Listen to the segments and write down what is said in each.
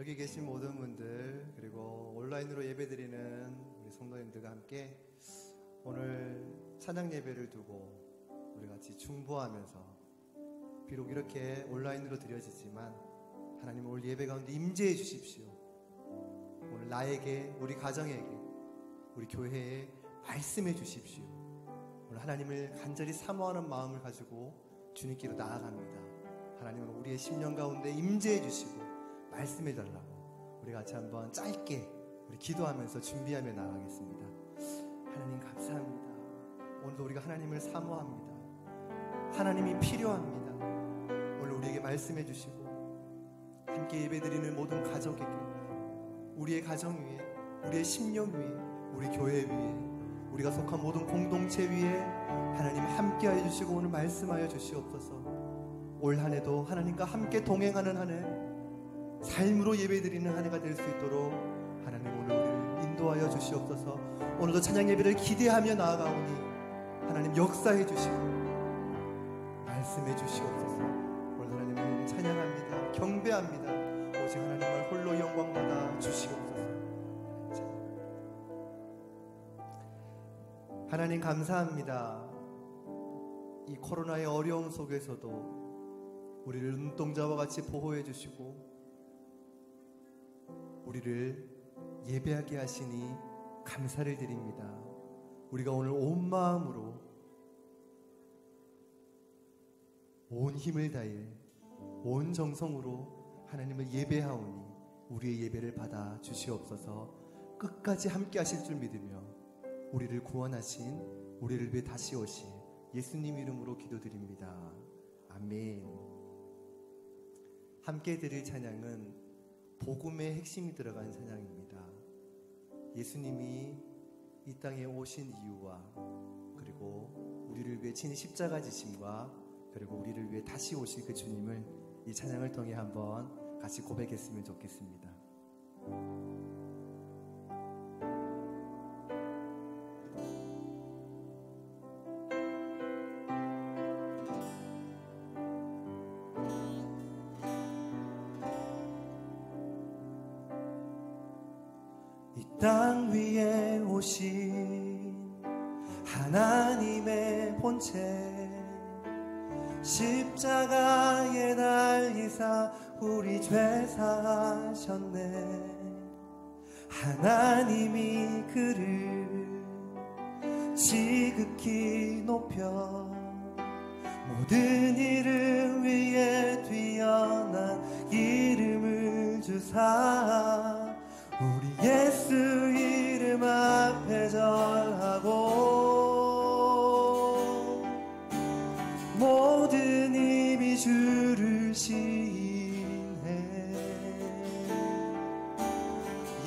여기 계신 모든 분들, 그리고 온라인으로 예배드리는 우리 성도님들과 함께 오늘 찬양 예배를 두고 우리 같이 중보하면서, 비록 이렇게 온라인으로 드려지지만 하나님 오늘 예배 가운데 임재해 주십시오. 오늘 나에게, 우리 가정에게, 우리 교회에 말씀해 주십시오. 오늘 하나님을 간절히 사모하는 마음을 가지고 주님께로 나아갑니다. 하나님은 우리의 심령 가운데 임재해 주시고 말씀해 달라고 우리 같이 한번 짧게 우리 기도하면서 준비하며 나가겠습니다. 하나님 감사합니다. 오늘도 우리가 하나님을 사모합니다. 하나님이 필요합니다. 오늘 우리에게 말씀해 주시고 함께 예배드리는 모든 가족에게, 우리의 가정 위에, 우리의 심령 위에, 우리 교회 위에, 우리가 속한 모든 공동체 위에 하나님 함께하여 주시고 오늘 말씀하여 주시옵소서. 올 한 해도 하나님과 함께 동행하는 한 해, 삶으로 예배드리는 한 해가 될 수 있도록 하나님 오늘 우리를 인도하여 주시옵소서. 오늘도 찬양 예배를 기대하며 나아가오니 하나님 역사해 주시고 말씀해 주시옵소서. 오늘 하나님을 찬양합니다. 경배합니다. 오직 하나님을 홀로 영광 받아 주시옵소서. 하나님 감사합니다. 이 코로나의 어려움 속에서도 우리를 눈동자와 같이 보호해 주시고 우리를 예배하게 하시니 감사를 드립니다. 우리가 오늘 온 마음으로, 온 힘을 다해, 온 정성으로 하나님을 예배하오니 우리의 예배를 받아 주시옵소서. 끝까지 함께 하실 줄 믿으며 우리를 구원하신, 우리를 위해 다시 오실 예수님 이름으로 기도드립니다. 아멘. 함께 드릴 찬양은 복음의 핵심이 들어간 찬양입니다. 예수님이 이 땅에 오신 이유와, 그리고 우리를 위해 친히 십자가 지심과, 그리고 우리를 위해 다시 오실 그 주님을 이 찬양을 통해 한번 같이 고백했으면 좋겠습니다. 땅 위에 오신 하나님의 본체, 십자가에 달리사 우리 죄 사하셨네. 하나님이 그를 지극히 높여 모든 이름 위에 뛰어난 이름을 주사 우리 예수 이름 앞에 절하고 모든 입이 주를 시인해.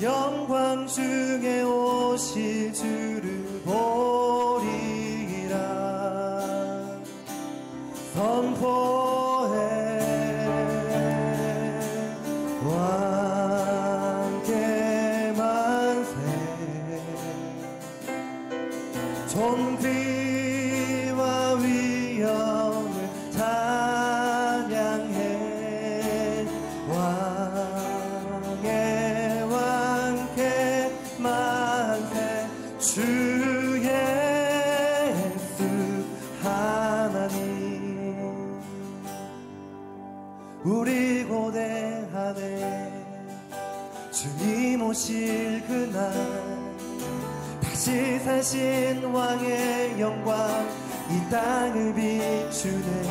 영광 중에 오실 주를 보리라 선포해. 존귀와 위엄을 찬양해. 왕의 왕께 만세. 주 예수 하나님 우리 고대하네. 주님 오실 그날 다시 사신 왕의 영광 이 땅을 비추네.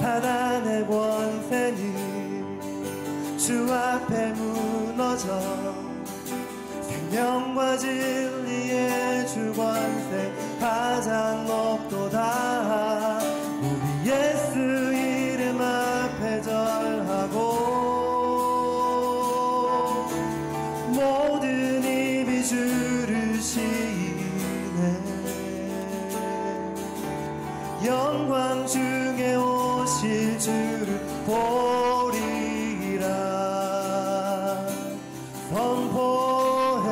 사단의 권세는 주 앞에 무너져 생명과 진리의 주 권세 가장 높도다. 우리 예수 이름 앞에 절하고 모든 입이 주를 시인해. 영광 중에 오실 주를 보리라 선포해.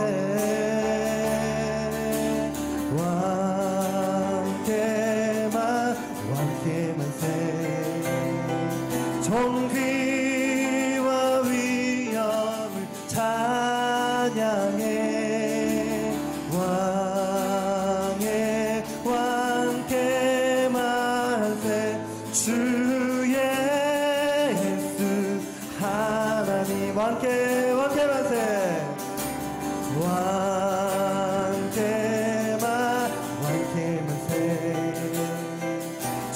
왕께 만세. 존귀와 위 주 예수 하나님 왕께 만세 왕께 만세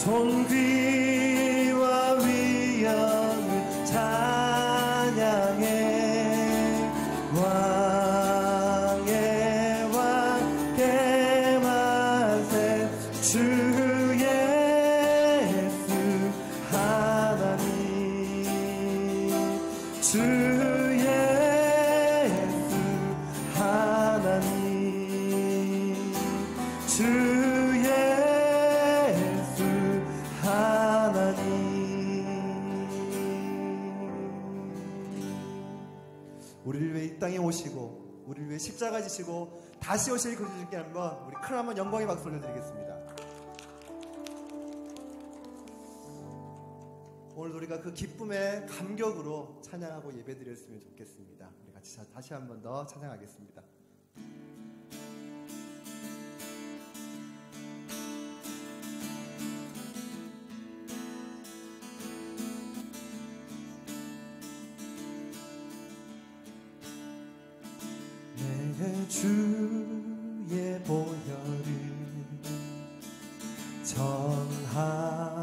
존귀와 위엄을 찬양해 왕께 만세 주 예수 하나님 주 예수 하나님 주 예수 하나님 우리를 위해 이 땅에 오시고 우리를 위해 십자가 지시고 다시 오실 그리스도께 한번 우리 큰 한번 영광의 박수 올려드리겠습니다. 오늘 우리가 그 기쁨의 감격으로 찬양하고 예배드렸으면 좋겠습니다. 우리 같이 다시 한번 더 찬양하겠습니다. 내 주의 보혈을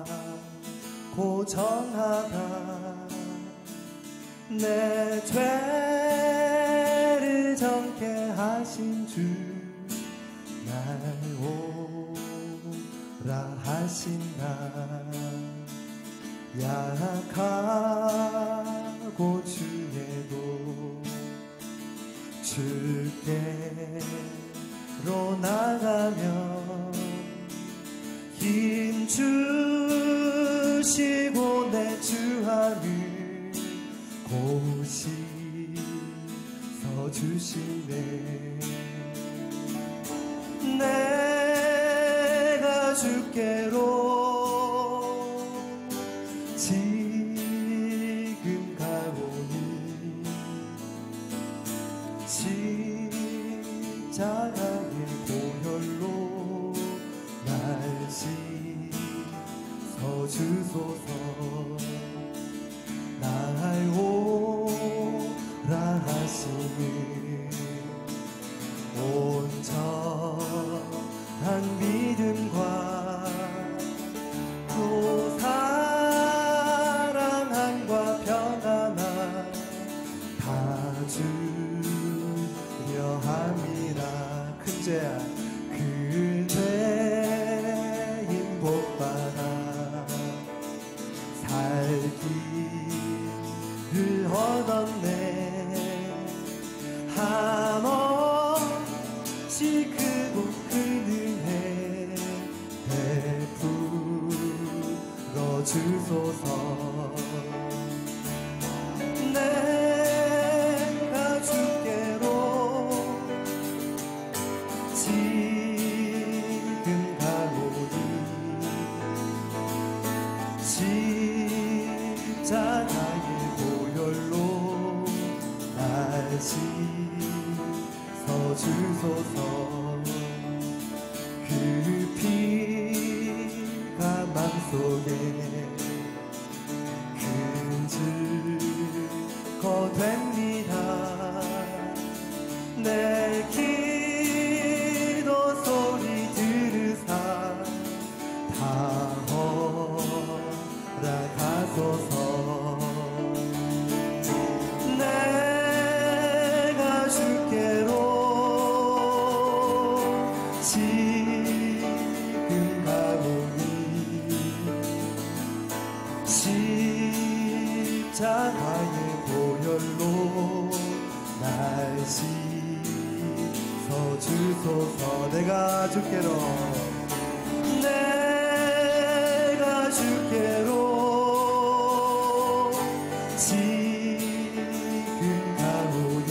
정하고 정하다 내 죄를 정케 하신 주 날 오라 하신다 약하고 주에도 주께로 나가면 힘 주시고 내 주하를 고시 서주시네 내가 주께로 지금 가오니 십자가의 보혈로 날 씻어주소서 날 오라 하시니 온전한 믿음과 또 사랑함과 평안함 다 주려 함이라 큰 죄인 복받아 살기를 얻었네 한없이 크고 큰 은혜 베풀어 주소서 내가 주께로 지금 가오니 십자가의 보혈로 날 씻어주소서 그 피가 맘속에 큰 증거 됩니다 내 기도 소리 들으사 다 허락하소서 내가 주께로 지금 가오니 십자가의 보혈로 날 씻어주소서 내가 주께로 지금 가오니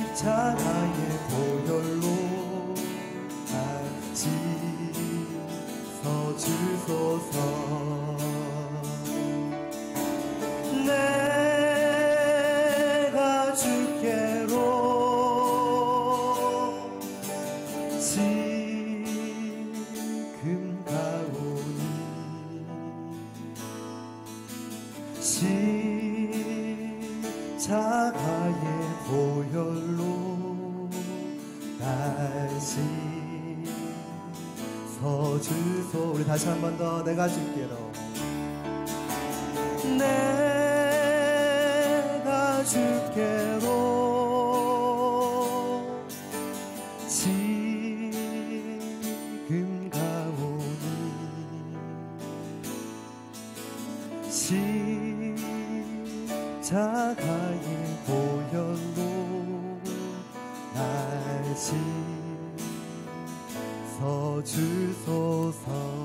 십자가의 보혈로 날 씻어주소서 내가 주께로 지금 씻어주소. 우리 다시 한 번 더. 내가 주께로, 내가 주께로 지금 가오니 십자가의 보혈로 날 씻어주소서.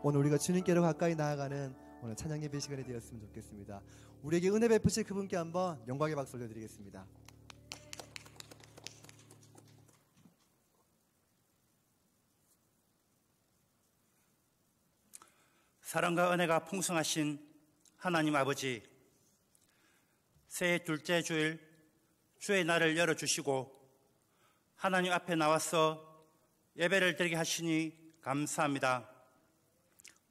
오늘 우리가 주님께로 가까이 나아가는 오늘 찬양 예배 시간이 되었으면 좋겠습니다. 우리에게 은혜 베푸실 그분께 한번 영광의 박수 올려드리겠습니다. 사랑과 은혜가 풍성하신 하나님 아버지, 새해 둘째 주일 주의 날을 열어주시고 하나님 앞에 나와서 예배를 드리게 하시니 감사합니다.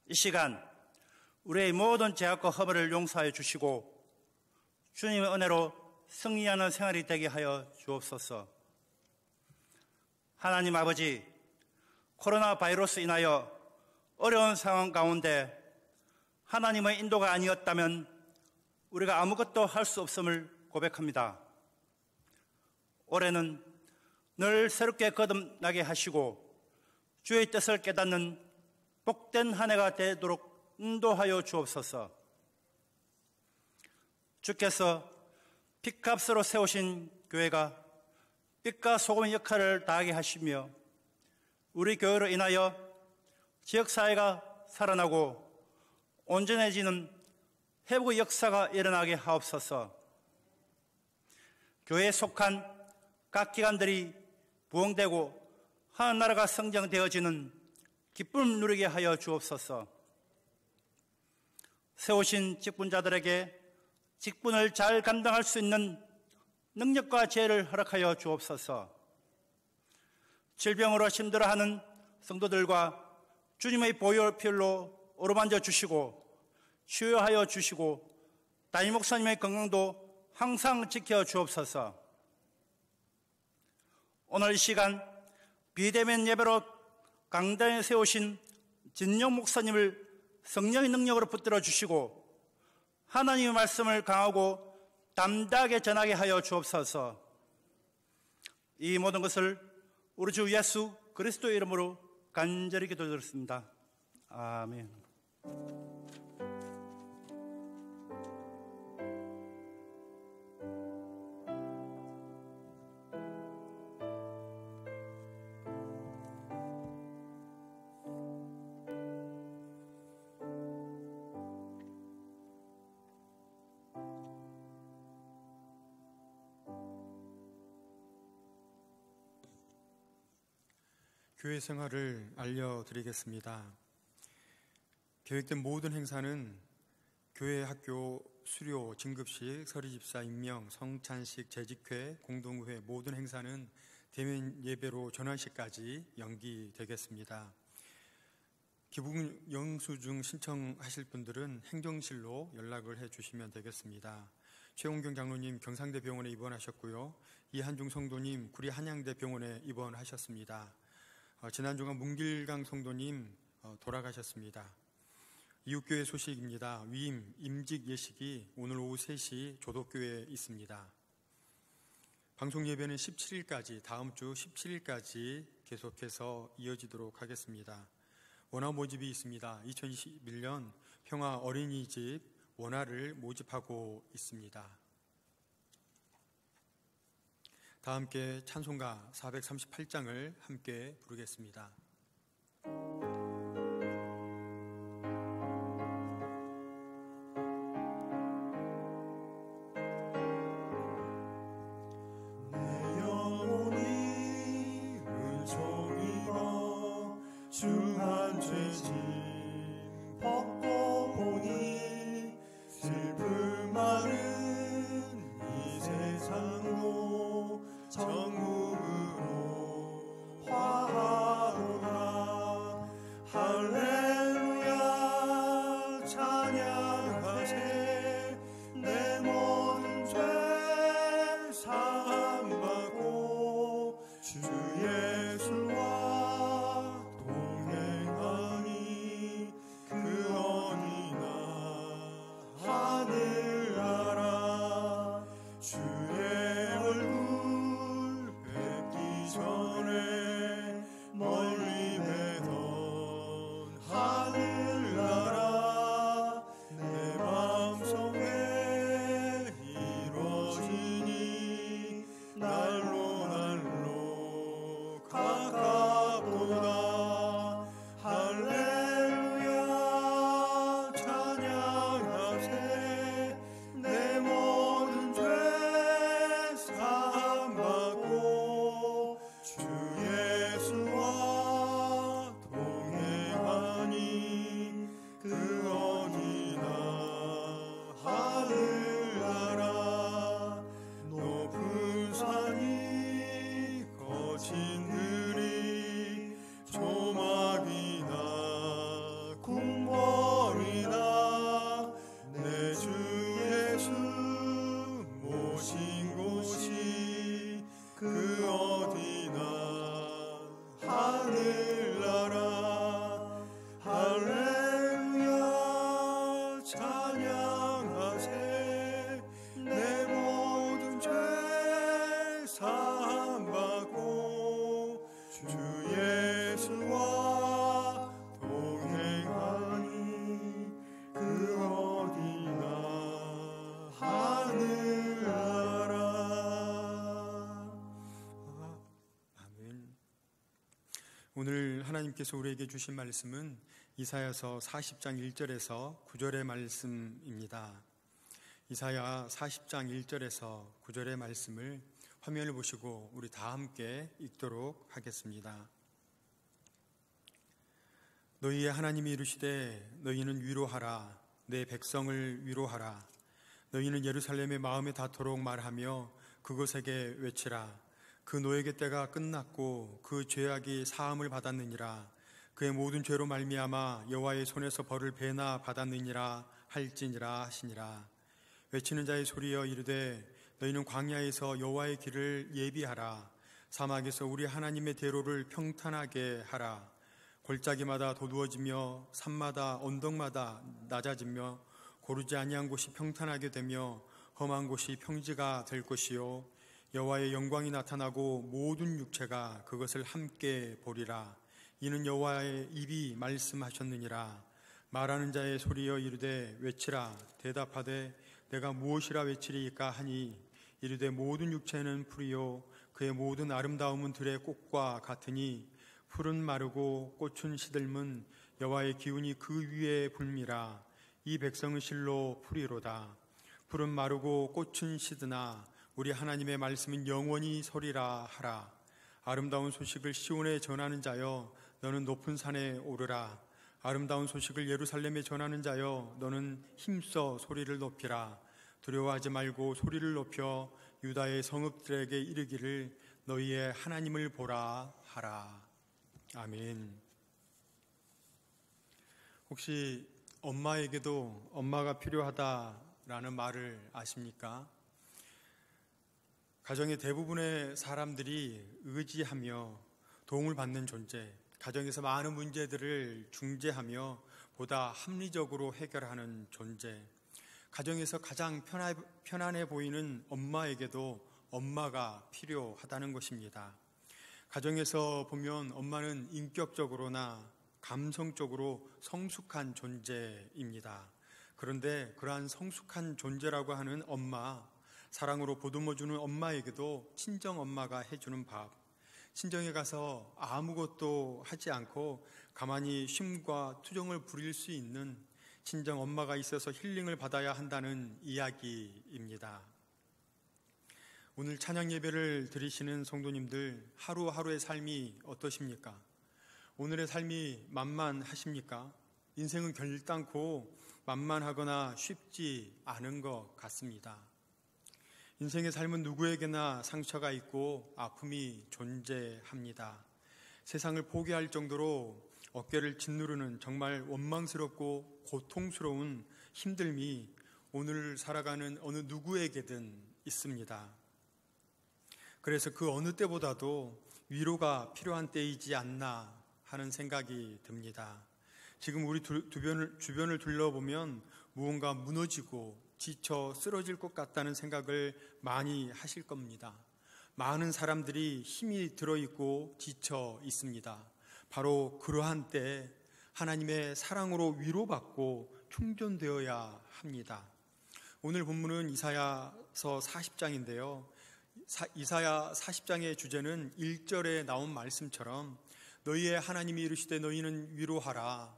이 시간 우리의 모든 죄악과 허물을 용서하여 주시고 주님의 은혜로 승리하는 생활이 되게 하여 주옵소서. 하나님 아버지, 코로나 바이러스 인하여 어려운 상황 가운데 하나님의 인도가 아니었다면 우리가 아무것도 할 수 없음을 고백합니다. 올해는 늘 새롭게 거듭나게 하시고 주의 뜻을 깨닫는 복된 한 해가 되도록 인도하여 주옵소서. 주께서 핏값으로 세우신 교회가 빛과 소금의 역할을 다하게 하시며 우리 교회로 인하여 지역사회가 살아나고 온전해지는 회복의 역사가 일어나게 하옵소서. 교회에 속한 각 기관들이 부흥되고 하나나라가 성장되어지는 기쁨을 누리게 하여 주옵소서. 세우신 직분자들에게 직분을 잘 감당할 수 있는 능력과 지혜를 허락하여 주옵소서. 질병으로 힘들어하는 성도들과 주님의 보혈로 어루만져 주시고 치유하여 주시고 담임 목사님의 건강도 항상 지켜 주옵소서. 오늘 이 시간 비대면 예배로 강단에 세우신 진영 목사님을 성령의 능력으로 붙들어 주시고 하나님의 말씀을 강하고 담대하게 전하게 하여 주옵소서. 이 모든 것을 우리 주 예수 그리스도의 이름으로 간절히 기도드렸습니다. 아멘. 교회 생활을 알려드리겠습니다. 계획된 모든 행사는 교회, 학교, 수료, 진급식, 서리집사 임명, 성찬식, 재직회, 공동회 모든 행사는 대면 예배로 전환식까지 연기되겠습니다. 기부금 영수증 신청하실 분들은 행정실로 연락을 해주시면 되겠습니다. 최홍경 장로님 경상대 병원에 입원하셨고요. 이한중 성도님 구리 한양대 병원에 입원하셨습니다. 지난 주간 문길강 성도님 돌아가셨습니다. 이웃교회 소식입니다. 위임, 임직 예식이 오늘 오후 3시 조덕교회에 있습니다. 방송 예배는 17일까지, 다음 주 17일까지 계속해서 이어지도록 하겠습니다. 원화 모집이 있습니다. 2021년 평화 어린이집 원화를 모집하고 있습니다. 다 함께 찬송가 438장을 함께 부르겠습니다. 내 영혼이 은총 입어 중한 죄짐 벗고 보니 슬픔 많은 이 세상도 정국으로 화하노라. 할렐루야 찬양하세. 내 모든 죄 사함받고 가깝도다. 할렐루야 찬양하세. 내 모든 죄 사함받고 주 예수와 동행하니 그 어디나 하늘나라. 높은 산이 거친 들이 조막이나 궁궐이나 내 주 예수 모신 곳이 그 어디나 하늘나라. 할렐루야 찬양하세. 내 모든 죄 사함받고 주 예수와 동행하니 그 어디나 하늘나라. 아멘. 오늘 하나님께서 우리에게 주신 말씀은 이사야서 40장 1절에서 9절의 말씀입니다. 이사야 40장 1절에서 9절의 말씀을 화면을 보시고 우리 다 함께 읽도록 하겠습니다. 너희의 하나님이 이르시되 너희는 위로하라. 내 백성을 위로하라. 너희는 예루살렘의 마음에 닿도록 말하며 그곳에게 외치라. 그 노예의 때가 끝났고 그 죄악이 사함을 받았느니라. 그의 모든 죄로 말미암아 여호와의 손에서 벌을 배나 받았느니라 할지니라 하시니라. 외치는 자의 소리여 이르되 너희는 광야에서 여호와의 길을 예비하라. 사막에서 우리 하나님의 대로를 평탄하게 하라. 골짜기마다 도두어지며 산마다 언덕마다 낮아지며 고르지 아니한 곳이 평탄하게 되며 험한 곳이 평지가 될 것이요 여호와의 영광이 나타나고 모든 육체가 그것을 함께 보리라. 이는 여호와의 입이 말씀하셨느니라. 말하는 자의 소리여 이르되 외치라. 대답하되 내가 무엇이라 외치리이까 하니 이르되 모든 육체는 풀이요 그의 모든 아름다움은 들의 꽃과 같으니 풀은 마르고 꽃은 시들면 여호와의 기운이 그 위에 불미라. 이 백성은 실로 풀이로다. 풀은 마르고 꽃은 시드나 우리 하나님의 말씀은 영원히 서리라 하라. 아름다운 소식을 시온에 전하는 자여 너는 높은 산에 오르라. 아름다운 소식을 예루살렘에 전하는 자여 너는 힘써 소리를 높이라. 두려워하지 말고 소리를 높여 유다의 성읍들에게 이르기를 너희의 하나님을 보라 하라. 아멘. 혹시 엄마에게도 엄마가 필요하다라는 말을 아십니까? 가정의 대부분의 사람들이 의지하며 도움을 받는 존재, 가정에서 많은 문제들을 중재하며 보다 합리적으로 해결하는 존재, 가정에서 가장 편안해 보이는 엄마에게도 엄마가 필요하다는 것입니다. 가정에서 보면 엄마는 인격적으로나 감성적으로 성숙한 존재입니다. 그런데 그러한 성숙한 존재라고 하는 엄마, 사랑으로 보듬어주는 엄마에게도 친정 엄마가 해주는 밥, 친정에 가서 아무것도 하지 않고 가만히 쉼과 투정을 부릴 수 있는 친정 엄마가 있어서 힐링을 받아야 한다는 이야기입니다. 오늘 찬양 예배를 드리시는 성도님들, 하루하루의 삶이 어떠십니까? 오늘의 삶이 만만하십니까? 인생은 결단코 만만하거나 쉽지 않은 것 같습니다. 인생의 삶은 누구에게나 상처가 있고 아픔이 존재합니다. 세상을 포기할 정도로 어깨를 짓누르는 정말 원망스럽고 고통스러운 힘듦이 오늘 살아가는 어느 누구에게든 있습니다. 그래서 그 어느 때보다도 위로가 필요한 때이지 않나 하는 생각이 듭니다. 지금 우리 주변을 둘러보면 무언가 무너지고 지쳐 쓰러질 것 같다는 생각을 많이 하실 겁니다. 많은 사람들이 힘이 들어있고 지쳐 있습니다. 바로 그러한 때 하나님의 사랑으로 위로받고 충전되어야 합니다. 오늘 본문은 이사야서 40장인데요. 이사야 40장의 주제는 1절에 나온 말씀처럼 너희의 하나님이 이르시되 너희는 위로하라,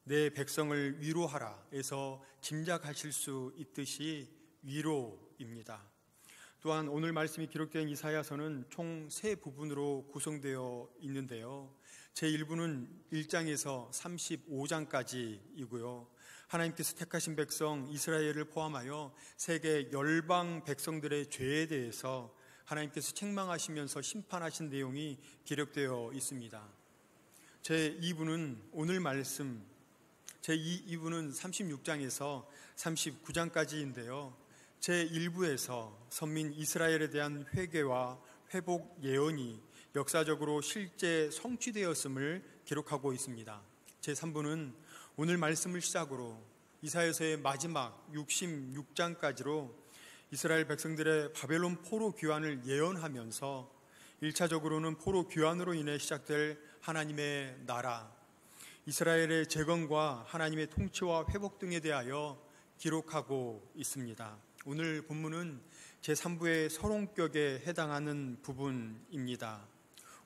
내 백성을 위로하라 에서 짐작하실 수 있듯이 위로입니다. 또한 오늘 말씀이 기록된 이사야서는 총 3부분으로 구성되어 있는데요. 제1부는 1장에서 35장까지이고요. 하나님께서 택하신 백성 이스라엘을 포함하여 세계 열방 백성들의 죄에 대해서 하나님께서 책망하시면서 심판하신 내용이 기록되어 있습니다. 제2부는 오늘 말씀, 제2부는 36장에서 39장까지인데요. 제1부에서 선민 이스라엘에 대한 회개와 회복 예언이 역사적으로 실제 성취되었음을 기록하고 있습니다. 제3부는 오늘 말씀을 시작으로 이사야서의 마지막 66장까지로 이스라엘 백성들의 바벨론 포로 귀환을 예언하면서 1차적으로는 포로 귀환으로 인해 시작될 하나님의 나라, 이스라엘의 재건과 하나님의 통치와 회복 등에 대하여 기록하고 있습니다. 오늘 본문은 제3부의 서론격에 해당하는 부분입니다.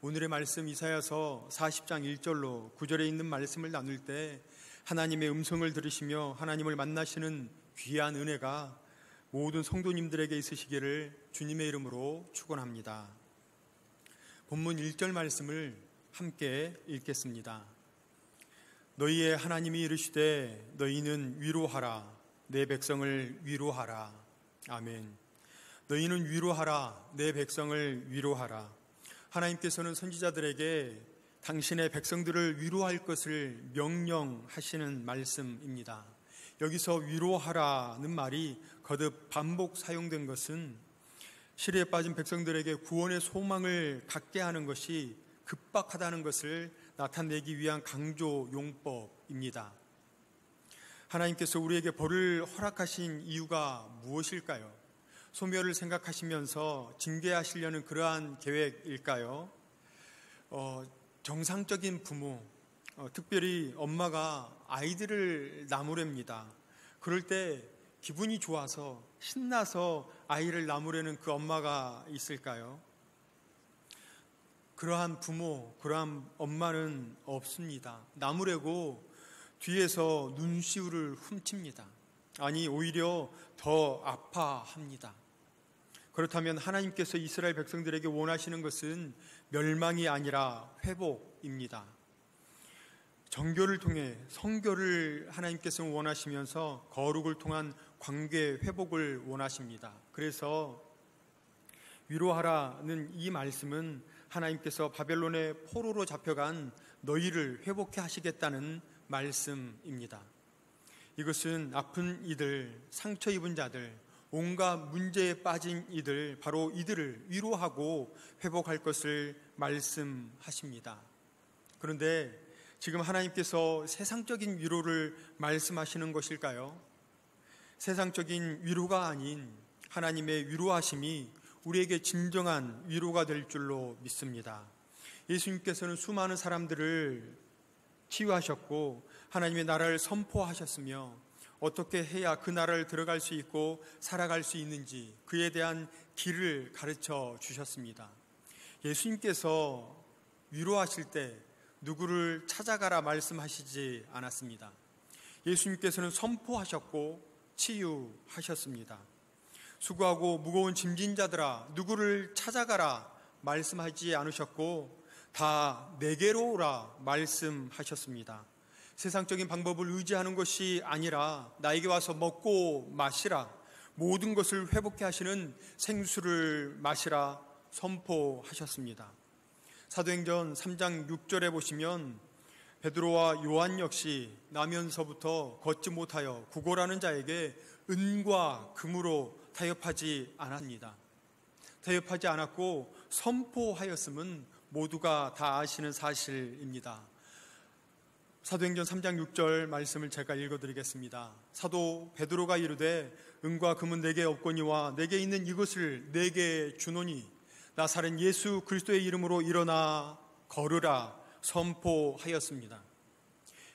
오늘의 말씀 이사야서 40장 1절로 9절에 있는 말씀을 나눌 때 하나님의 음성을 들으시며 하나님을 만나시는 귀한 은혜가 모든 성도님들에게 있으시기를 주님의 이름으로 축원합니다. 본문 1절 말씀을 함께 읽겠습니다. 너희의 하나님이 이르시되 너희는 위로하라, 내 백성을 위로하라. 아멘. 너희는 위로하라, 내 백성을 위로하라. 하나님께서는 선지자들에게 당신의 백성들을 위로할 것을 명령하시는 말씀입니다. 여기서 위로하라는 말이 거듭 반복 사용된 것은 시리에 빠진 백성들에게 구원의 소망을 갖게 하는 것이 급박하다는 것을 나타내기 위한 강조 용법입니다. 하나님께서 우리에게 벌을 허락하신 이유가 무엇일까요? 소멸을 생각하시면서 징계하시려는 그러한 계획일까요? 정상적인 부모, 특별히 엄마가 아이들을 나무랍니다. 그럴 때 기분이 좋아서 신나서 아이를 나무라는 그 엄마가 있을까요? 그러한 부모, 그러한 엄마는 없습니다. 나무라고 뒤에서 눈시울을 훔칩니다. 아니, 오히려 더 아파합니다. 그렇다면 하나님께서 이스라엘 백성들에게 원하시는 것은 멸망이 아니라 회복입니다. 정결을 통해 성결을 하나님께서는 원하시면서 거룩을 통한 관계 회복을 원하십니다. 그래서 위로하라는 이 말씀은 하나님께서 바벨론의 포로로 잡혀간 너희를 회복해 하시겠다는 말씀입니다. 이것은 아픈 이들, 상처 입은 자들, 온갖 문제에 빠진 이들, 바로 이들을 위로하고 회복할 것을 말씀하십니다. 그런데 지금 하나님께서 세상적인 위로를 말씀하시는 것일까요? 세상적인 위로가 아닌 하나님의 위로하심이 우리에게 진정한 위로가 될 줄로 믿습니다. 예수님께서는 수많은 사람들을 치유하셨고 하나님의 나라를 선포하셨으며 어떻게 해야 그 나라를 들어갈 수 있고 살아갈 수 있는지 그에 대한 길을 가르쳐 주셨습니다. 예수님께서 위로하실 때 누구를 찾아가라 말씀하시지 않았습니다. 예수님께서는 선포하셨고 치유하셨습니다. 수고하고 무거운 짐진 자들아 누구를 찾아가라 말씀하지 않으셨고 다 내게로 오라 말씀하셨습니다. 세상적인 방법을 의지하는 것이 아니라 나에게 와서 먹고 마시라, 모든 것을 회복해 하시는 생수를 마시라 선포하셨습니다. 사도행전 3장 6절에 보시면 베드로와 요한 역시 나면서부터 걷지 못하여 구걸하는 자에게 은과 금으로 타협하지 않았습니다. 타협하지 않았고 선포하였음은 모두가 다 아시는 사실입니다. 사도행전 3장 6절 말씀을 제가 읽어드리겠습니다. 사도 베드로가 이르되 은과 금은 내게 없거니와 내게 있는 이것을 내게 주노니 나사렛 예수 그리스도의 이름으로 일어나 걸으라 선포하였습니다.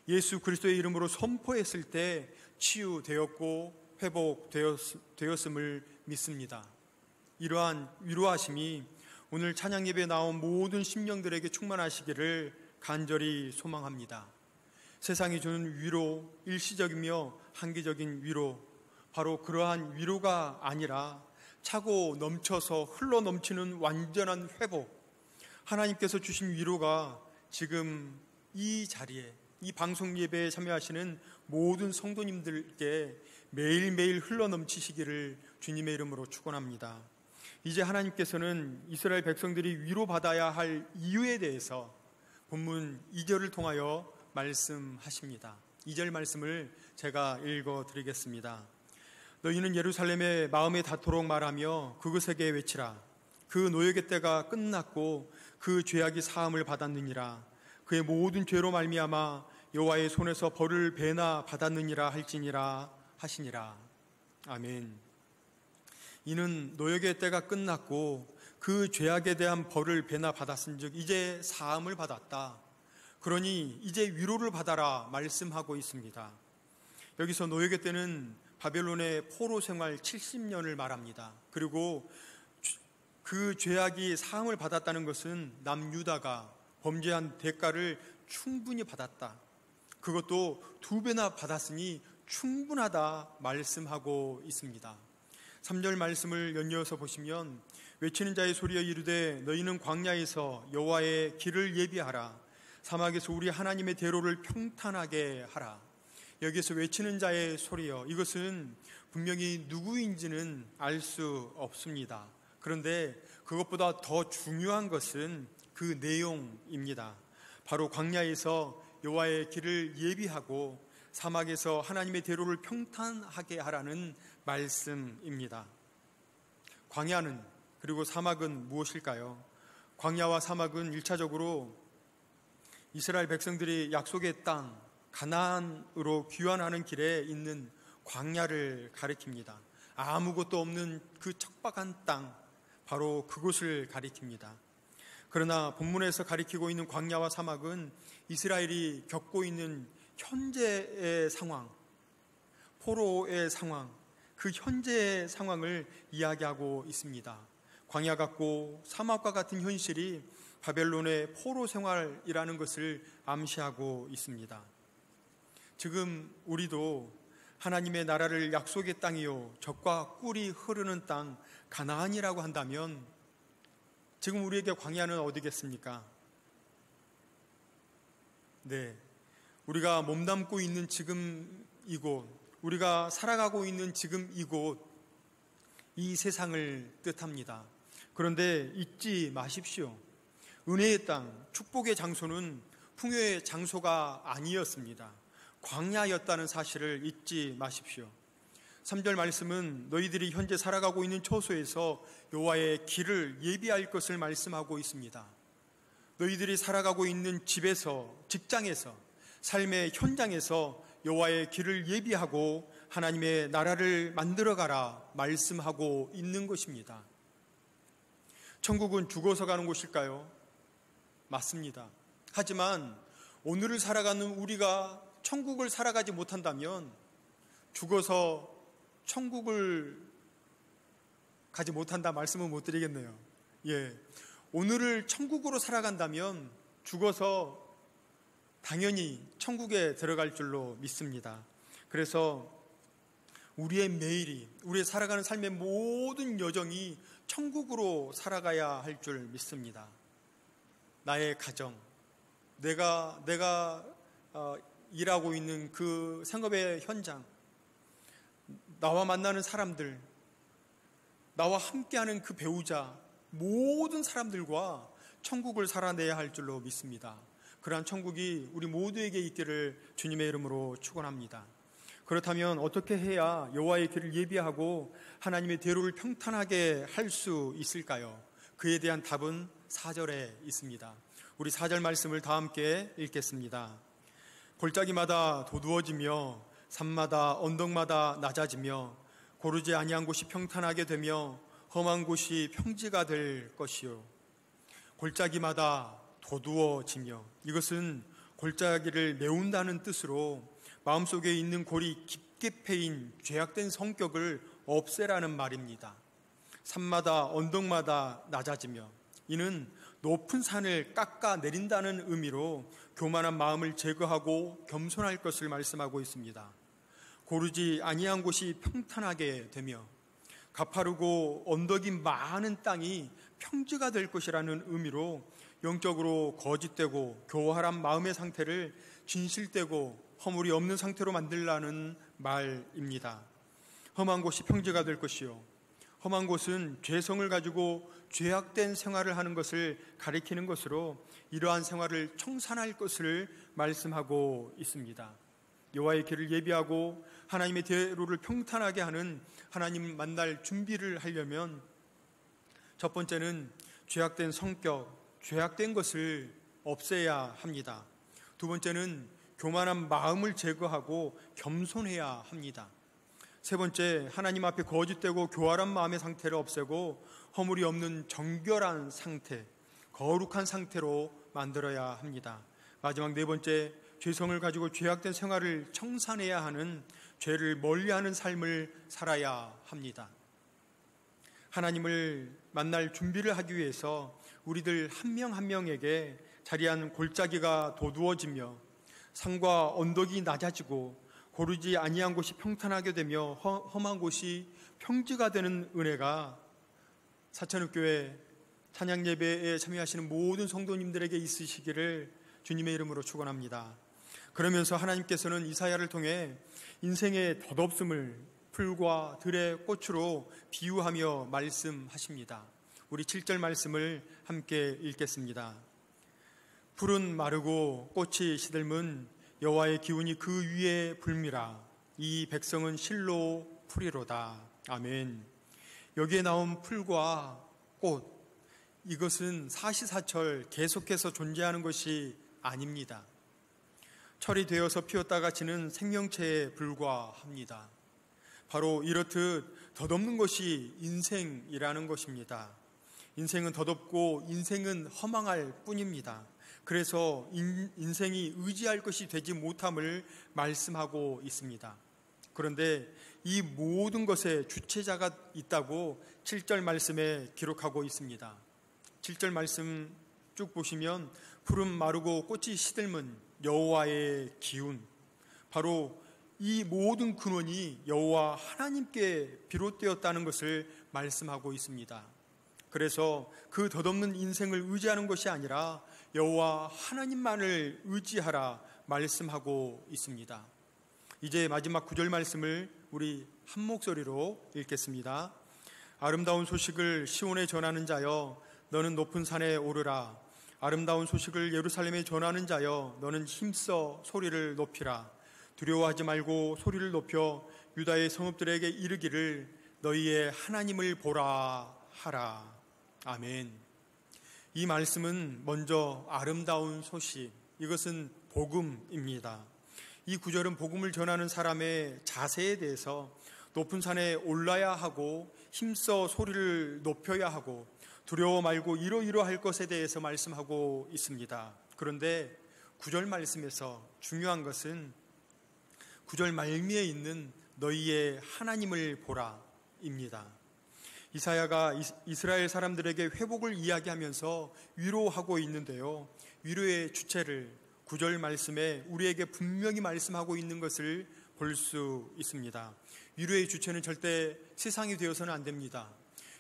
예수 그리스도의 이름으로 선포했을 때 치유되었고 회복되었음을 믿습니다. 이러한 위로하심이 오늘 찬양 예배에 나온 모든 심령들에게 충만하시기를 간절히 소망합니다. 세상이 주는 위로, 일시적이며 한기적인 위로, 바로 그러한 위로가 아니라 차고 넘쳐서 흘러 넘치는 완전한 회복, 하나님께서 주신 위로가 지금 이 자리에, 이 방송 예배에 참여하시는 모든 성도님들께 매일매일 흘러 넘치시기를 주님의 이름으로 축원합니다. 이제 하나님께서는 이스라엘 백성들이 위로받아야 할 이유에 대해서 본문 2절을 통하여 말씀하십니다. 2절 말씀을 제가 읽어드리겠습니다. 너희는 예루살렘의 마음에 닿도록 말하며 그것에게 외치라. 그 노역의 때가 끝났고 그 죄악이 사함을 받았느니라. 그의 모든 죄로 말미암아 여호와의 손에서 벌을 배나 받았느니라 할지니라 하시니라. 아멘. 이는 노역의 때가 끝났고 그 죄악에 대한 벌을 배나 받았은즉 이제 사함을 받았다. 그러니 이제 위로를 받아라 말씀하고 있습니다. 여기서 노역의 때는 바벨론의 포로 생활 70년을 말합니다. 그리고 그 죄악이 사함을 받았다는 것은 남유다가 범죄한 대가를 충분히 받았다. 그것도 2배나 받았으니 충분하다 말씀하고 있습니다. 3절 말씀을 연이어서 보시면 외치는 자의 소리여 이르되 너희는 광야에서 여호와의 길을 예비하라. 사막에서 우리 하나님의 대로를 평탄하게 하라. 여기에서 외치는 자의 소리여, 이것은 분명히 누구인지는 알 수 없습니다. 그런데 그것보다 더 중요한 것은 그 내용입니다. 바로 광야에서 여호와의 길을 예비하고 사막에서 하나님의 대로를 평탄하게 하라는 말씀입니다. 광야는, 그리고 사막은 무엇일까요? 광야와 사막은 1차적으로 이스라엘 백성들이 약속의 땅 가나안으로 귀환하는 길에 있는 광야를 가리킵니다. 아무것도 없는 그 척박한 땅, 바로 그곳을 가리킵니다. 그러나 본문에서 가리키고 있는 광야와 사막은 이스라엘이 겪고 있는 현재의 상황, 포로의 상황, 그 현재의 상황을 이야기하고 있습니다. 광야 같고 사막과 같은 현실이 바벨론의 포로 생활이라는 것을 암시하고 있습니다. 지금 우리도 하나님의 나라를 약속의 땅이요 젖과 꿀이 흐르는 땅 가나안이라고 한다면 지금 우리에게 광야는 어디겠습니까? 네, 우리가 몸담고 있는 지금 이곳, 우리가 살아가고 있는 지금 이곳, 이 세상을 뜻합니다. 그런데 잊지 마십시오. 은혜의 땅, 축복의 장소는 풍요의 장소가 아니었습니다. 광야였다는 사실을 잊지 마십시오. 3절 말씀은 너희들이 현재 살아가고 있는 처소에서 여호와의 길을 예비할 것을 말씀하고 있습니다. 너희들이 살아가고 있는 집에서, 직장에서, 삶의 현장에서 여호와의 길을 예비하고 하나님의 나라를 만들어가라 말씀하고 있는 것입니다. 천국은 죽어서 가는 곳일까요? 맞습니다. 하지만 오늘을 살아가는 우리가 천국을 살아가지 못한다면 죽어서 천국을 가지 못한다 말씀은 못 드리겠네요. 예, 오늘을 천국으로 살아간다면 죽어서 당연히 천국에 들어갈 줄로 믿습니다. 그래서 우리의 매일이, 우리의 살아가는 삶의 모든 여정이 천국으로 살아가야 할 줄 믿습니다. 나의 가정, 내가 일하고 있는 그 생업의 현장, 나와 만나는 사람들, 나와 함께하는 그 배우자, 모든 사람들과 천국을 살아내야 할 줄로 믿습니다. 그러한 천국이 우리 모두에게 있기를 주님의 이름으로 축원합니다. 그렇다면 어떻게 해야 여호와의 길을 예비하고 하나님의 대로를 평탄하게 할 수 있을까요? 그에 대한 답은 4절에 있습니다. 우리 4절 말씀을 다 함께 읽겠습니다. 골짜기마다 도두어지며 산마다 언덕마다 낮아지며 고르지 아니한 곳이 평탄하게 되며 험한 곳이 평지가 될 것이요. 골짜기마다 도두어지며, 이것은 골짜기를 메운다는 뜻으로 마음속에 있는 골이 깊게 패인 죄악된 성격을 없애라는 말입니다. 산마다 언덕마다 낮아지며, 이는 높은 산을 깎아 내린다는 의미로 교만한 마음을 제거하고 겸손할 것을 말씀하고 있습니다. 고르지 아니한 곳이 평탄하게 되며 가파르고 언덕이 많은 땅이 평지가 될 것이라는 의미로 영적으로 거짓되고 교활한 마음의 상태를 진실되고 허물이 없는 상태로 만들라는 말입니다. 험한 곳이 평지가 될 것이요, 험한 곳은 죄성을 가지고 죄악된 생활을 하는 것을 가리키는 것으로 이러한 생활을 청산할 것을 말씀하고 있습니다. 여호와의 길을 예비하고 하나님의 대로를 평탄하게 하는 하나님 만날 준비를 하려면 첫 번째는 죄악된 성격, 죄악된 것을 없애야 합니다. 두 번째는 교만한 마음을 제거하고 겸손해야 합니다. 세 번째, 하나님 앞에 거짓되고 교활한 마음의 상태를 없애고 허물이 없는 정결한 상태, 거룩한 상태로 만들어야 합니다. 마지막 네 번째, 죄성을 가지고 죄악된 생활을 청산해야 하는, 죄를 멀리하는 삶을 살아야 합니다. 하나님을 만날 준비를 하기 위해서 우리들 한 명 한 명에게 자리한 골짜기가 도두어지며 산과 언덕이 낮아지고 고르지 아니한 곳이 평탄하게 되며 험한 곳이 평지가 되는 은혜가 사천읍교회 찬양 예배에 참여하시는 모든 성도님들에게 있으시기를 주님의 이름으로 축원합니다. 그러면서 하나님께서는 이사야를 통해 인생의 덧없음을 풀과 들의 꽃으로 비유하며 말씀하십니다. 우리 7절 말씀을 함께 읽겠습니다. 풀은 마르고 꽃이 시들면 여호와의 기운이 그 위에 불미라. 이 백성은 실로 풀이로다. 아멘. 여기에 나온 풀과 꽃, 이것은 사시사철 계속해서 존재하는 것이 아닙니다. 철이 되어서 피었다가 지는 생명체에 불과합니다. 바로 이렇듯 덧없는 것이 인생이라는 것입니다. 인생은 덧없고 인생은 허망할 뿐입니다. 그래서 인생이 의지할 것이 되지 못함을 말씀하고 있습니다. 그런데 이 모든 것에 주체자가 있다고 7절 말씀에 기록하고 있습니다. 7절 말씀 쭉 보시면 풀은 마르고 꽃이 시들면 여호와의 기운, 바로 이 모든 근원이 여호와 하나님께 비롯되었다는 것을 말씀하고 있습니다. 그래서 그 덧없는 인생을 의지하는 것이 아니라 여호와 하나님만을 의지하라 말씀하고 있습니다. 이제 마지막 9절 말씀을 우리 한 목소리로 읽겠습니다. 아름다운 소식을 시온에 전하는 자여 너는 높은 산에 오르라. 아름다운 소식을 예루살렘에 전하는 자여 너는 힘써 소리를 높이라. 두려워하지 말고 소리를 높여 유다의 성읍들에게 이르기를 너희의 하나님을 보라 하라. 아멘. 이 말씀은 먼저 아름다운 소식, 이것은 복음입니다. 이 구절은 복음을 전하는 사람의 자세에 대해서 높은 산에 올라야 하고 힘써 소리를 높여야 하고 두려워 말고 이러이러할 것에 대해서 말씀하고 있습니다. 그런데 9절 말씀에서 중요한 것은 9절 말미에 있는 너희의 하나님을 보라입니다. 이사야가 이스라엘 사람들에게 회복을 이야기하면서 위로하고 있는데요, 위로의 주체를 9절 말씀에 우리에게 분명히 말씀하고 있는 것을 볼 수 있습니다. 위로의 주체는 절대 세상이 되어서는 안 됩니다.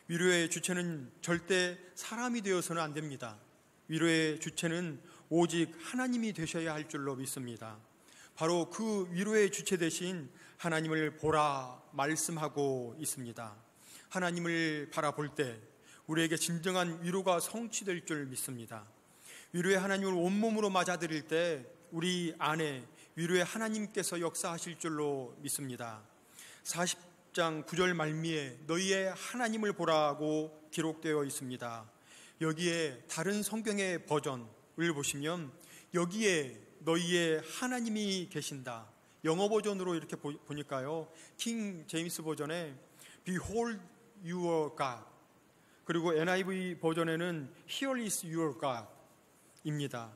위로의 주체는 절대 사람이 되어서는 안 됩니다. 위로의 주체는 오직 하나님이 되셔야 할 줄로 믿습니다. 바로 그 위로의 주체 대신 하나님을 보라 말씀하고 있습니다. 하나님을 바라볼 때 우리에게 진정한 위로가 성취될 줄 믿습니다. 위로의 하나님을 온몸으로 맞아들일 때 우리 안에 위로의 하나님께서 역사하실 줄로 믿습니다. 40장 9절 말미에 너희의 하나님을 보라고 기록되어 있습니다. 여기에 다른 성경의 버전을 보시면 여기에 너희의 하나님이 계신다. 영어 버전으로 이렇게 보니까요, 킹 제임스 버전에 Behold your God, 그리고 NIV 버전에는 Here is your God 입니다.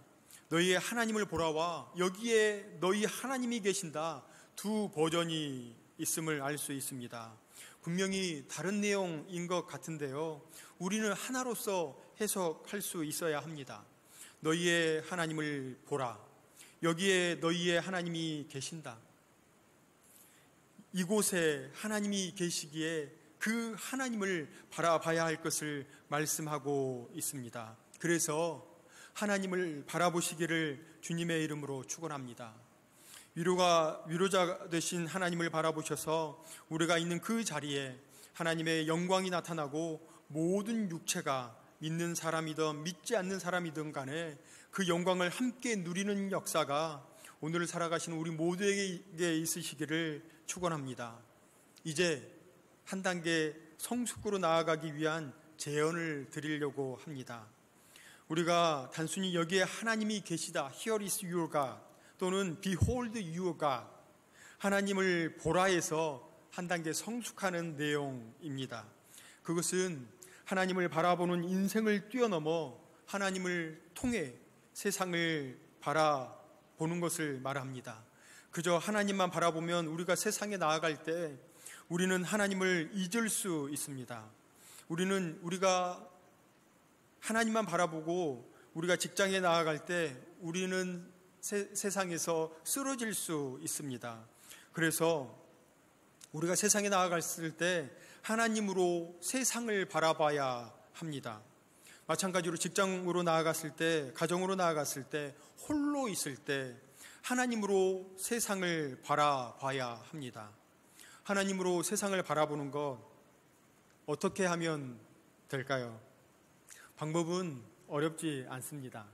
너희의 하나님을 보라와 여기에 너희 하나님이 계신다, 두 버전이 있음을 알 수 있습니다. 분명히 다른 내용인 것 같은데요. 우리는 하나로서 해석할 수 있어야 합니다. 너희의 하나님을 보라. 여기에 너희의 하나님이 계신다. 이곳에 하나님이 계시기에 그 하나님을 바라봐야 할 것을 말씀하고 있습니다. 그래서 하나님을 바라보시기를 주님의 이름으로 축원합니다. 위로자 되신 하나님을 바라보셔서 우리가 있는 그 자리에 하나님의 영광이 나타나고 모든 육체가 믿는 사람이든 믿지 않는 사람이든 간에 그 영광을 함께 누리는 역사가 오늘 살아가시는 우리 모두에게 있으시기를 축원합니다. 이제 한 단계 성숙으로 나아가기 위한 제언을 드리려고 합니다. 우리가 단순히 여기에 하나님이 계시다, Here is your God, 또는 Behold your God, 하나님을 보라 해서 한 단계 성숙하는 내용입니다. 그것은 하나님을 바라보는 인생을 뛰어넘어 하나님을 통해 세상을 바라보는 것을 말합니다. 그저 하나님만 바라보면 우리가 세상에 나아갈 때 우리는 하나님을 잊을 수 있습니다. 우리가 하나님만 바라보고 우리가 직장에 나아갈 때 우리는 세상에서 쓰러질 수 있습니다. 그래서 우리가 세상에 나아갔을 때 하나님으로 세상을 바라봐야 합니다. 마찬가지로 직장으로 나아갔을 때, 가정으로 나아갔을 때, 홀로 있을 때 하나님으로 세상을 바라봐야 합니다. 하나님으로 세상을 바라보는 것 어떻게 하면 될까요? 방법은 어렵지 않습니다.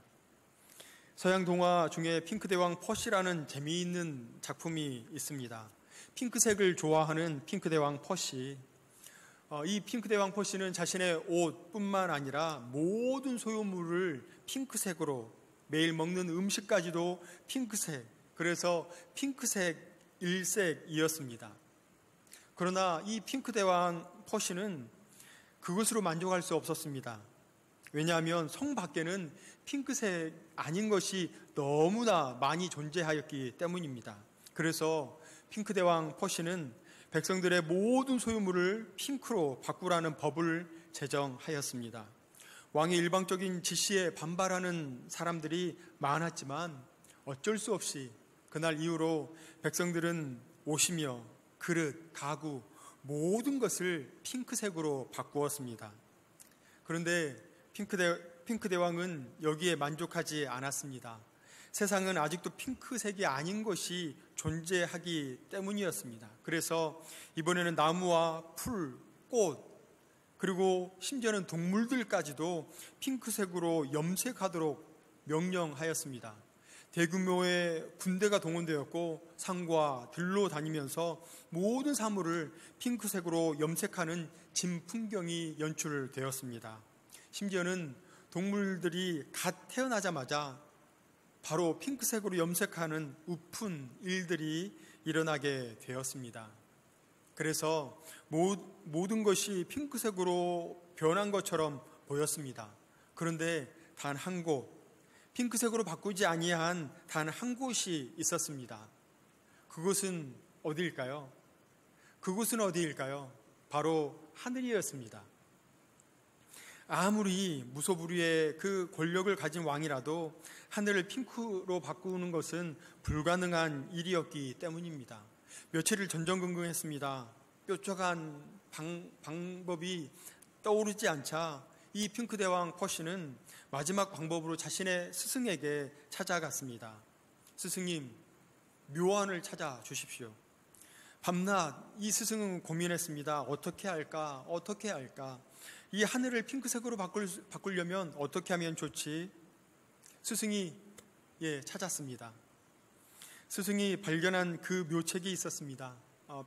서양 동화 중에 핑크대왕 퍼시라는 재미있는 작품이 있습니다. 핑크색을 좋아하는 핑크대왕 퍼시. 이 핑크대왕 퍼시는 자신의 옷뿐만 아니라 모든 소유물을 핑크색으로, 매일 먹는 음식까지도 핑크색, 그래서 핑크색 일색이었습니다. 그러나 이 핑크대왕 퍼시는 그것으로 만족할 수 없었습니다. 왜냐하면 성 밖에는 핑크색 아닌 것이 너무나 많이 존재하였기 때문입니다. 그래서 핑크대왕 퍼시는 백성들의 모든 소유물을 핑크로 바꾸라는 법을 제정하였습니다. 왕의 일방적인 지시에 반발하는 사람들이 많았지만 어쩔 수 없이 그날 이후로 백성들은 옷이며 그릇, 가구 모든 것을 핑크색으로 바꾸었습니다. 그런데 핑크대왕은 여기에 만족하지 않았습니다. 세상은 아직도 핑크색이 아닌 것이 존재하기 때문이었습니다. 그래서 이번에는 나무와 풀, 꽃, 그리고 심지어는 동물들까지도 핑크색으로 염색하도록 명령하였습니다. 대규모의 군대가 동원되었고 산과 들로 다니면서 모든 사물을 핑크색으로 염색하는 진풍경이 연출되었습니다. 심지어는 동물들이 갓 태어나자마자 바로 핑크색으로 염색하는 우픈 일들이 일어나게 되었습니다. 그래서 모든 것이 핑크색으로 변한 것처럼 보였습니다. 그런데 단 한 곳, 핑크색으로 바꾸지 아니한 단 한 곳이 있었습니다. 그곳은 어디일까요? 그곳은 어디일까요? 바로 하늘이었습니다. 아무리 무소불위의 그 권력을 가진 왕이라도 하늘을 핑크로 바꾸는 것은 불가능한 일이었기 때문입니다. 며칠을 전전긍긍했습니다. 뾰족한 방법이 떠오르지 않자 이 핑크대왕 퍼시는 마지막 방법으로 자신의 스승에게 찾아갔습니다. 스승님, 묘안을 찾아 주십시오. 밤낮 이 스승은 고민했습니다. 어떻게 할까? 이 하늘을 핑크색으로 바꾸려면 어떻게 하면 좋지? 스승이 찾았습니다. 스승이 발견한 그 묘책이 있었습니다.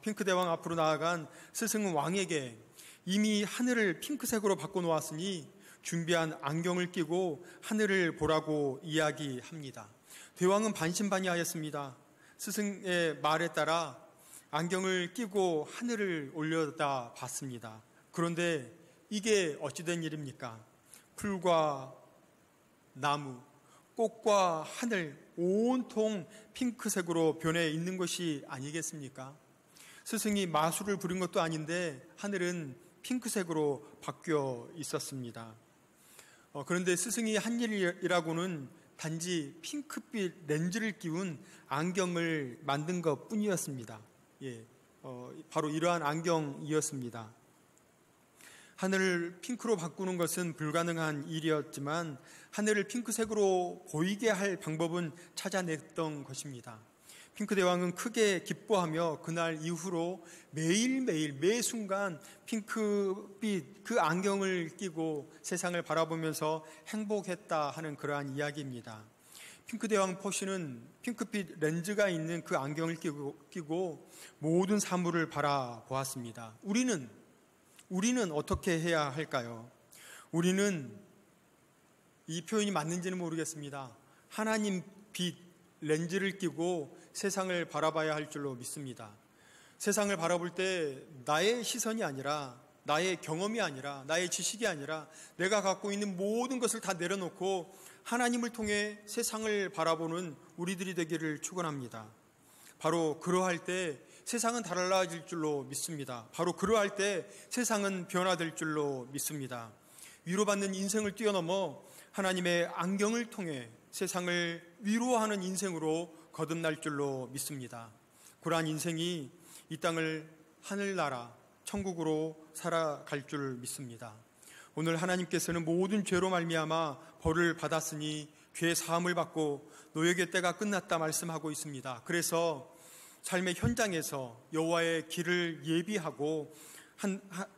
핑크대왕 앞으로 나아간 스승은 왕에게 이미 하늘을 핑크색으로 바꿔놓았으니 준비한 안경을 끼고 하늘을 보라고 이야기합니다. 대왕은 반신반의하였습니다. 스승의 말에 따라 안경을 끼고 하늘을 올려다 봤습니다. 그런데 이게 어찌된 일입니까? 풀과 나무, 꽃과 하늘 온통 핑크색으로 변해 있는 것이 아니겠습니까? 스승이 마술을 부린 것도 아닌데 하늘은 핑크색으로 바뀌어 있었습니다. 그런데 스승이 한 일이라고는 단지 핑크빛 렌즈를 끼운 안경을 만든 것 뿐이었습니다. 바로 이러한 안경이었습니다. 하늘을 핑크로 바꾸는 것은 불가능한 일이었지만 하늘을 핑크색으로 보이게 할 방법은 찾아냈던 것입니다. 핑크 대왕은 크게 기뻐하며 그날 이후로 매일매일 매 순간 핑크빛 그 안경을 끼고 세상을 바라보면서 행복했다 하는 그러한 이야기입니다. 핑크 대왕 포시는 핑크빛 렌즈가 있는 그 안경을 끼고 모든 사물을 바라보았습니다. 우리는 어떻게 해야 할까요? 우리는 이 표현이 맞는지는 모르겠습니다. 하나님 빛 렌즈를 끼고 세상을 바라봐야 할 줄로 믿습니다. 세상을 바라볼 때 나의 시선이 아니라, 나의 경험이 아니라, 나의 지식이 아니라 내가 갖고 있는 모든 것을 다 내려놓고 하나님을 통해 세상을 바라보는 우리들이 되기를 축원합니다. 바로 그러할 때 세상은 달라질 줄로 믿습니다. 바로 그러할 때 세상은 변화될 줄로 믿습니다. 위로받는 인생을 뛰어넘어 하나님의 안경을 통해 세상을 위로하는 인생으로 거듭날 줄로 믿습니다. 그러한 인생이 이 땅을 하늘나라 천국으로 살아갈 줄 믿습니다. 오늘 하나님께서는 모든 죄로 말미암아 벌을 받았으니 죄 사함을 받고 노역의 때가 끝났다 말씀하고 있습니다. 그래서 삶의 현장에서 여호와의 길을 예비하고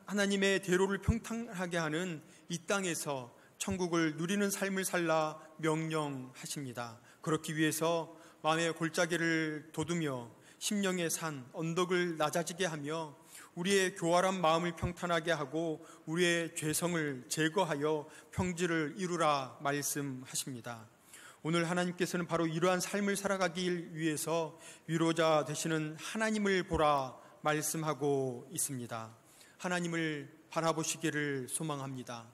하나님의 대로를 평탄하게 하는 이 땅에서 천국을 누리는 삶을 살라 명령하십니다. 그렇기 위해서 마음의 골짜기를 돋우며 심령의 산, 언덕을 낮아지게 하며 우리의 교활한 마음을 평탄하게 하고 우리의 죄성을 제거하여 평지를 이루라 말씀하십니다. 오늘 하나님께서는 바로 이러한 삶을 살아가기 위해서 위로자 되시는 하나님을 보라 말씀하고 있습니다. 하나님을 바라보시기를 소망합니다.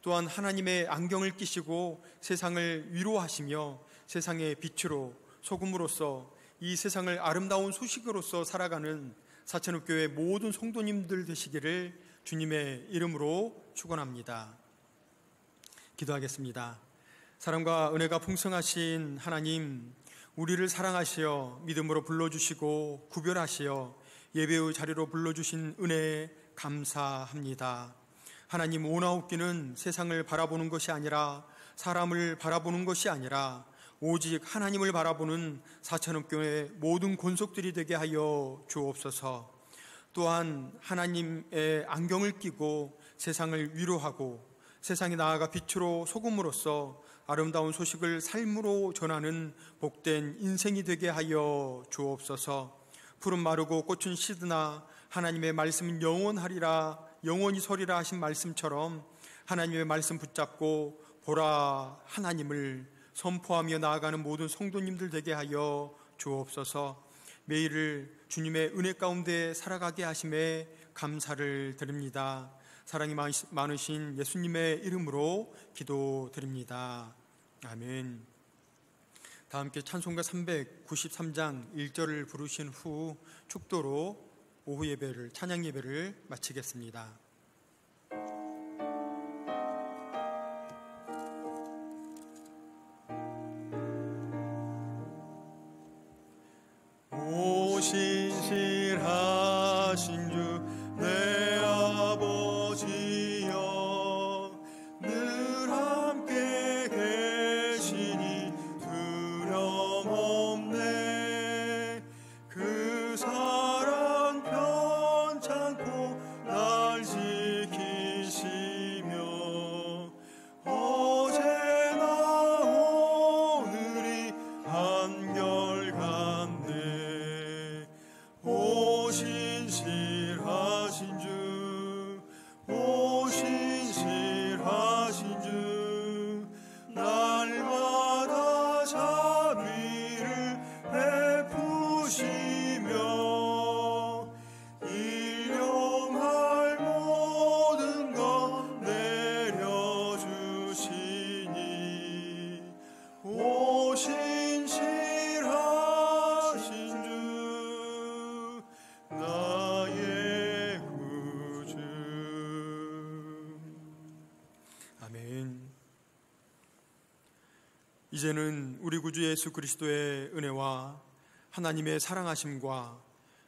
또한 하나님의 안경을 끼시고 세상을 위로하시며 세상의 빛으로 소금으로서 이 세상을 아름다운 소식으로서 살아가는 사천읍교회 모든 성도님들 되시기를 주님의 이름으로 축원합니다. 기도하겠습니다. 사랑과 은혜가 풍성하신 하나님, 우리를 사랑하시어 믿음으로 불러주시고 구별하시어 예배의 자리로 불러주신 은혜에 감사합니다. 하나님, 오나옵기는 세상을 바라보는 것이 아니라 사람을 바라보는 것이 아니라 오직 하나님을 바라보는 사천읍교회 모든 권속들이 되게 하여 주옵소서. 또한 하나님의 안경을 끼고 세상을 위로하고 세상에 나아가 빛으로 소금으로써 아름다운 소식을 삶으로 전하는 복된 인생이 되게 하여 주옵소서. 푸른 마르고 꽃은 시드나 하나님의 말씀은 영원하리라, 영원히 서리라 하신 말씀처럼 하나님의 말씀 붙잡고 보라 하나님을 선포하며 나아가는 모든 성도님들 되게 하여 주옵소서. 매일을 주님의 은혜 가운데 살아가게 하심에 감사를 드립니다. 사랑이 많으신 예수님의 이름으로 기도드립니다. 아멘. 다 함께 찬송가 393장 1절을 부르신 후 축도로 오후 예배를, 찬양 예배를 마치겠습니다. 오 신실하신 주 내 아버지여, 늘 함께 계시니 두려움 없네. 그 사랑 편찮고 날 이제는 우리 구주 예수 그리스도의 은혜와 하나님의 사랑하심과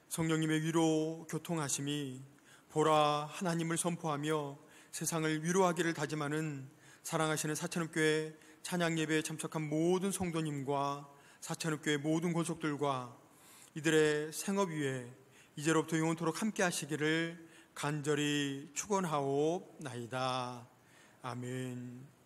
성령님의 위로 교통하심이 보라 하나님을 선포하며 세상을 위로하기를 다짐하는 사랑하시는 사천읍교회 찬양예배에 참석한 모든 성도님과 사천읍교회 모든 권속들과 이들의 생업 위에 이제로부터 영원토록 함께 하시기를 간절히 축원하옵나이다. 아멘.